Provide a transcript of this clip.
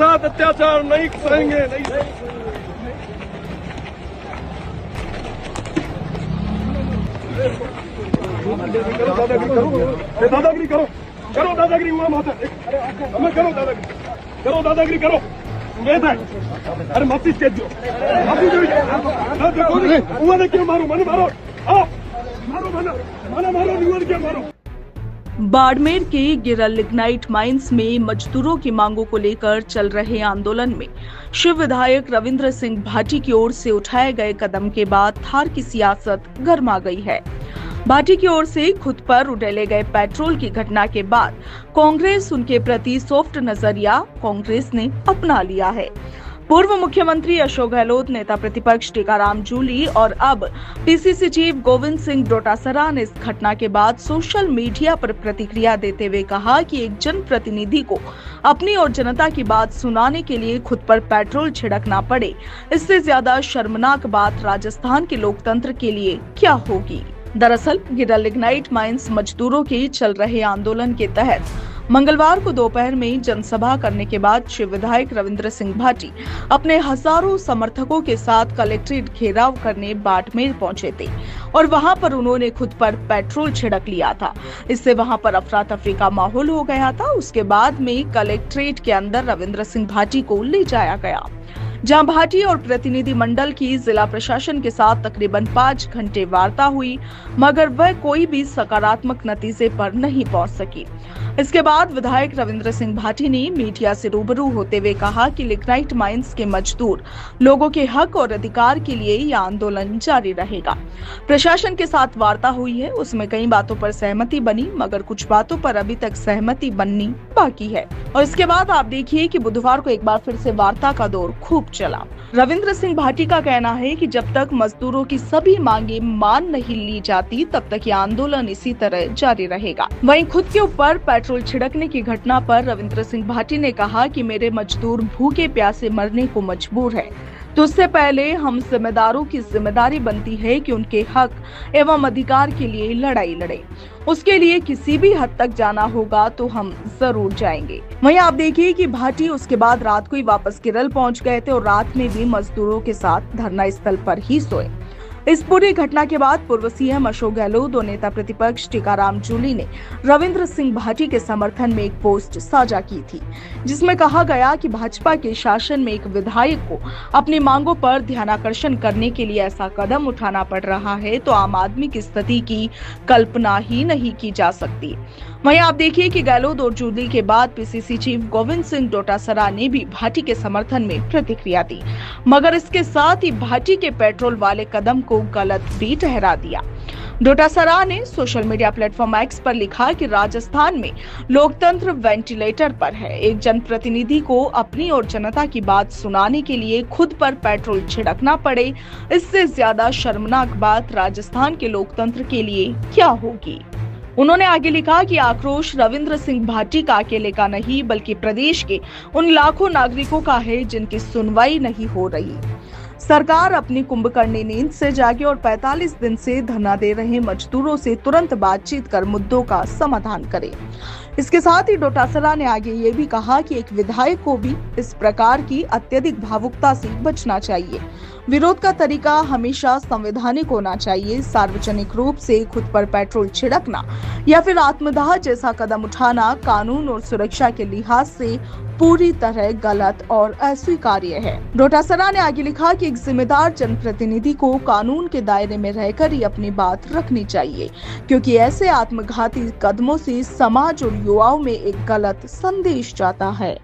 साथ अत्याचार नहीं सहेंगे, नहीं दादागिरी करो, करो दादागिरी, हुआ माता हमें करो दादागिरी करो, वेद है। अरे माफी तेजो, माफी दो, हुआ ने क्यों मारो, मैंने मारो, आओ मारो, मारो हुआ क्यों मारो। बाड़मेर के गिरल लिग्नाइट माइंस में मजदूरों की मांगों को लेकर चल रहे आंदोलन में शिव विधायक रविंद्र सिंह भाटी की ओर से उठाए गए कदम के बाद थार की सियासत गर्मा गई है। भाटी की ओर से खुद पर उड़ेले गए पेट्रोल की घटना के बाद कांग्रेस उनके प्रति सॉफ्ट नजरिया कांग्रेस ने अपना लिया है। पूर्व मुख्यमंत्री अशोक गहलोत, नेता प्रतिपक्ष टीकाराम जूली और अब पीसीसी चीफ गोविंद सिंह डोटासरा ने इस घटना के बाद सोशल मीडिया पर प्रतिक्रिया देते हुए कहा कि एक जनप्रतिनिधि को अपनी और जनता की बात सुनाने के लिए खुद पर पेट्रोल छिड़कना पड़े, इससे ज्यादा शर्मनाक बात राजस्थान के लोकतंत्र के लिए क्या होगी। दरअसल गिरल लिग्नाइट माइंस मजदूरों के चल रहे आंदोलन के तहत मंगलवार को दोपहर में जनसभा करने के बाद शिव विधायक रविंद्र सिंह भाटी अपने हजारों समर्थकों के साथ कलेक्ट्रेट घेराव करने बाड़मेर पहुंचे थे और वहां पर उन्होंने खुद पर पेट्रोल छिड़क लिया था। इससे वहां पर अफरा तफरी का माहौल हो गया था। उसके बाद में कलेक्ट्रेट के अंदर रविंद्र सिंह भाटी को ले जाया गया, जहां भाटी और प्रतिनिधि मंडल की जिला प्रशासन के साथ तकरीबन 5 घंटे वार्ता हुई, मगर वह कोई भी सकारात्मक नतीजे पर नहीं पहुंच सकी। इसके बाद विधायक रविंद्र सिंह भाटी ने मीडिया से रूबरू होते हुए कहा कि लिग्नाइट माइंस के मजदूर लोगों के हक और अधिकार के लिए यह आंदोलन जारी रहेगा। प्रशासन के साथ वार्ता हुई है, उसमें कई बातों पर सहमति बनी, मगर कुछ बातों पर अभी तक सहमति बननी बाकी है। और इसके बाद आप देखिए कि बुधवार को एक बार फिर से वार्ता का दौर खूब चला। रविंद्र सिंह भाटी का कहना है कि जब तक मजदूरों की सभी मांगे मान नहीं ली जाती, तब तक ये आंदोलन इसी तरह जारी रहेगा। वहीं खुद के ऊपर पेट्रोल छिड़कने की घटना पर रविंद्र सिंह भाटी ने कहा कि मेरे मजदूर भूखे प्यासे मरने को मजबूर है, तो उससे पहले हम जिम्मेदारों की जिम्मेदारी बनती है कि उनके हक एवं अधिकार के लिए लड़ाई लड़े। उसके लिए किसी भी हद तक जाना होगा तो हम जरूर जाएंगे। वहीं आप देखिए कि भाटी उसके बाद रात को ही वापस केरल पहुंच गए थे और रात में भी मजदूरों के साथ धरना स्थल पर ही सोए। इस पूरी घटना के बाद पूर्व सीएम अशोक गहलोत और नेता प्रतिपक्ष टीकाराम जूली ने रविंद्र सिंह भाटी के समर्थन में एक पोस्ट साझा की थी, जिसमें कहा गया कि भाजपा के शासन में एक विधायक को अपनी मांगों पर ध्यानाकर्षण करने के लिए ऐसा कदम उठाना पड़ रहा है तो आम आदमी की स्थिति की कल्पना ही नहीं की जा सकती। वहीं आप देखिए कि गहलोत और जूली के बाद पीसीसी चीफ गोविंद सिंह डोटासरा ने भी भाटी के समर्थन में प्रतिक्रिया दी, मगर इसके साथ ही भाटी के पेट्रोल वाले कदम को गलत भी ठहरा दिया। डोटासरा ने सोशल मीडिया प्लेटफॉर्म एक्स पर लिखा कि राजस्थान में लोकतंत्र वेंटिलेटर पर है। एक जनप्रतिनिधि को अपनी और जनता की बात सुनाने के लिए खुद पर पेट्रोल छिड़कना पड़े, इससे ज्यादा शर्मनाक बात राजस्थान के लोकतंत्र के लिए क्या होगी। उन्होंने आगे लिखा कि आक्रोश रविंद्र सिंह भाटी का अकेले का नहीं, बल्कि प्रदेश के उन लाखों नागरिकों का है जिनकी सुनवाई नहीं हो रही। सरकार अपनी कुंभकर्णी नींद से जागे और 45 दिन से धरना दे रहे मजदूरों से तुरंत बातचीत कर मुद्दों का समाधान करे। इसके साथ ही डोटासरा ने आगे ये भी कहा कि एक विधायक को भी इस प्रकार की अत्यधिक भावुकता से बचना चाहिए। विरोध का तरीका हमेशा संवैधानिक होना चाहिए। सार्वजनिक रूप से खुद पर पेट्रोल छिड़कना या फिर आत्मदाह जैसा कदम उठाना कानून और सुरक्षा के लिहाज से पूरी तरह गलत और अस्वीकार्य है। डोटासरा ने आगे लिखा कि एक जिम्मेदार जनप्रतिनिधि को कानून के दायरे में रहकर ही अपनी बात रखनी चाहिए, क्योंकि ऐसे आत्मघाती कदमों से समाज और युवाओं में एक गलत संदेश जाता है।